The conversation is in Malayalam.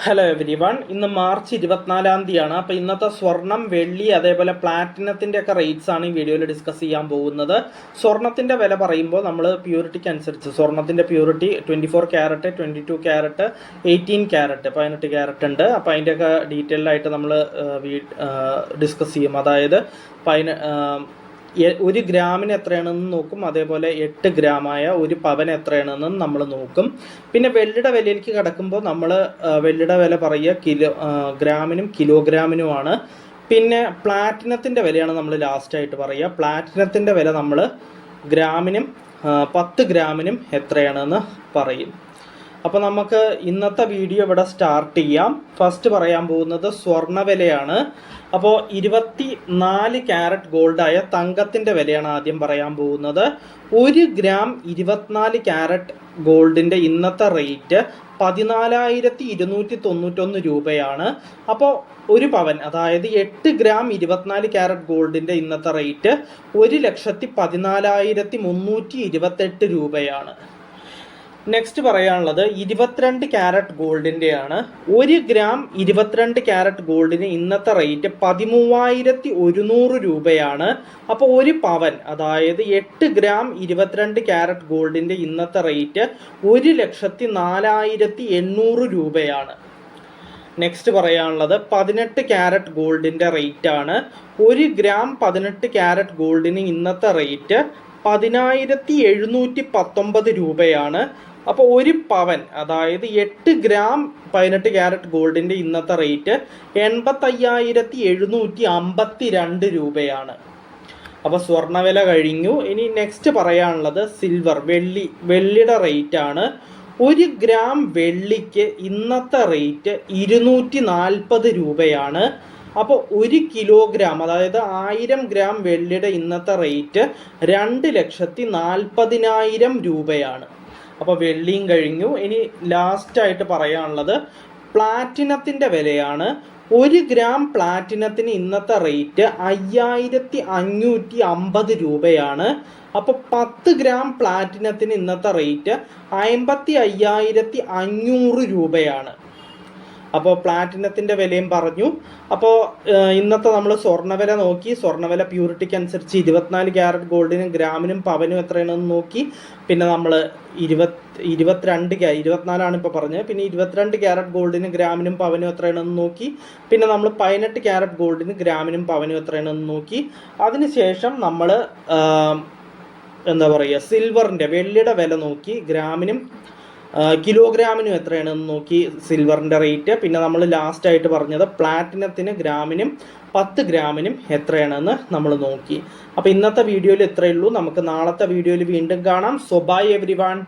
Hello every one. ഇന്ന് മാർച്ച് 24-ാം തീയതിയാണ്. അപ്പോൾ ഇന്നത്തെ സ്വർണം, വെള്ളി, അതേപോലെ പ്ലാറ്റിനത്തിൻ്റെ ഒക്കെ റേറ്റ്സ് ആണ് ഈ വീഡിയോയിൽ ഡിസ്കസ് ചെയ്യാൻ പോകുന്നത്. സ്വർണത്തിൻ്റെ വില പറയുമ്പോൾ നമ്മൾ പ്യൂരിറ്റിക്ക് അനുസരിച്ച് സ്വർണത്തിൻ്റെ purity 24 carrot, 22 carrot, 18 carrot, 18 carrot ഉണ്ട്. അപ്പോൾ അതിൻ്റെയൊക്കെ ഡീറ്റെയിൽ ആയിട്ട് നമ്മൾ ഡിസ്കസ് ചെയ്യും. അതായത് 1 ഗ്രാമിന് എത്രയാണെന്ന് നോക്കും, അതേപോലെ 8 ഗ്രാമായ 1 പവൻ എത്രയാണെന്നും നമ്മൾ നോക്കും. പിന്നെ വെള്ളിയുടെ വിലയിലേക്ക് കിടക്കുമ്പോൾ നമ്മൾ വെള്ളിയുടെ വില പറയുക ഗ്രാമിനും കിലോഗ്രാമിനുമാണ്. പിന്നെ പ്ലാറ്റിനത്തിൻ്റെ വിലയാണ് നമ്മൾ ലാസ്റ്റായിട്ട് പറയുക. പ്ലാറ്റിനത്തിൻ്റെ വില നമ്മൾ ഗ്രാമിനും 10 ഗ്രാമിനും എത്രയാണെന്ന് പറയും. അപ്പോൾ നമുക്ക് ഇന്നത്തെ വീഡിയോ ഇവിടെ സ്റ്റാർട്ട് ചെയ്യാം. ഫസ്റ്റ് പറയാൻ പോകുന്നത് സ്വർണ്ണ വിലയാണ്. അപ്പോൾ 24 ക്യാരറ്റ് ഗോൾഡായ തങ്കത്തിൻ്റെ വിലയാണ് ആദ്യം പറയാൻ പോകുന്നത്. 1 ഗ്രാം 24 ക്യാരറ്റ് ഗോൾഡിൻ്റെ ഇന്നത്തെ റേറ്റ് 14,291 രൂപയാണ്. അപ്പോൾ 1 പവൻ, അതായത് 8 ഗ്രാം 24 ക്യാരറ്റ് ഗോൾഡിൻ്റെ ഇന്നത്തെ റേറ്റ് 1,14,328 രൂപയാണ്. നെക്സ്റ്റ് പറയാനുള്ളത് 22 ക്യാരറ്റ് ഗോൾഡിൻ്റെയാണ്. 1 ഗ്രാം 22 ക്യാരറ്റ് ഗോൾഡിന് ഇന്നത്തെ റേറ്റ് 13,100 രൂപയാണ്. അപ്പോൾ 1 പവൻ, അതായത് 8 ഗ്രാം 22 ക്യാരറ്റ് ഗോൾഡിൻ്റെ ഇന്നത്തെ റേറ്റ് 1,04,800 രൂപയാണ്. നെക്സ്റ്റ് പറയാനുള്ളത് 18 ക്യാരറ്റ് ഗോൾഡിൻ്റെ റേറ്റ് ആണ്. 1 ഗ്രാം 18 ക്യാരറ്റ് ഗോൾഡിന് ഇന്നത്തെ റേറ്റ് 10,719 രൂപയാണ്. അപ്പോൾ 1 പവൻ, അതായത് 8 ഗ്രാം 18 ക്യാരറ്റ് ഗോൾഡിൻ്റെ ഇന്നത്തെ റേറ്റ് 85,752 രൂപയാണ്. അപ്പോൾ സ്വർണ്ണവില കഴിഞ്ഞു. ഇനി നെക്സ്റ്റ് പറയാനുള്ളത് സിൽവർ, വെള്ളിയുടെ റേറ്റ് ആണ്. 1 ഗ്രാം വെള്ളിക്ക് ഇന്നത്തെ റേറ്റ് 240 രൂപയാണ്. അപ്പോൾ 1 കിലോഗ്രാം, അതായത് 1000 ഗ്രാം വെള്ളിയുടെ ഇന്നത്തെ റേറ്റ് 2,40,000 രൂപയാണ്. അപ്പോൾ വെള്ളിയും കഴിഞ്ഞു. ഇനി ലാസ്റ്റായിട്ട് പറയാനുള്ളത് പ്ലാറ്റിനത്തിൻ്റെ വിലയാണ്. 1 ഗ്രാം പ്ലാറ്റിനത്തിന് ഇന്നത്തെ റേറ്റ് 5,550 രൂപയാണ്. അപ്പോൾ 10 ഗ്രാം പ്ലാറ്റിനത്തിന് ഇന്നത്തെ റേറ്റ് 55,500 രൂപയാണ്. അപ്പോൾ പ്ലാറ്റിനത്തിൻ്റെ വിലയും പറഞ്ഞു. അപ്പോൾ ഇന്നത്തെ നമ്മൾ സ്വർണ്ണവില നോക്കി. സ്വർണ്ണവില പ്യൂരിറ്റിക്ക് അനുസരിച്ച് 24 ക്യാരറ്റ് ഗോൾഡിനും ഗ്രാമിനും പവനും എത്രയാണെന്ന് നോക്കി. പിന്നെ നമ്മൾ 24 ഇപ്പോൾ പറഞ്ഞത്. പിന്നെ 22 ക്യാരറ്റ് ഗോൾഡിന് ഗ്രാമിനും പവനും എത്രയാണെന്ന് നോക്കി. പിന്നെ നമ്മൾ 18 ക്യാരറ്റ് ഗോൾഡിന് ഗ്രാമിനും പവനും എത്രയാണെന്ന് നോക്കി. അതിനുശേഷം നമ്മൾ സിൽവറിൻ്റെ, വെള്ളിയുടെ വില നോക്കി. ഗ്രാമിനും കിലോഗ്രാമിനും എത്രയാണെന്ന് നോക്കി സിൽവറിൻ്റെ റേറ്റ്. പിന്നെ നമ്മൾ ലാസ്റ്റായിട്ട് പറഞ്ഞത് പ്ലാറ്റിനത്തിന് ഗ്രാമിനും 10 ഗ്രാമിനും എത്രയാണെന്ന് നമ്മൾ നോക്കി. അപ്പോൾ ഇന്നത്തെ വീഡിയോയിൽ ഇത്രയേ ഉള്ളൂ. നമുക്ക് നാളത്തെ വീഡിയോയിൽ വീണ്ടും കാണാം. So bye every one.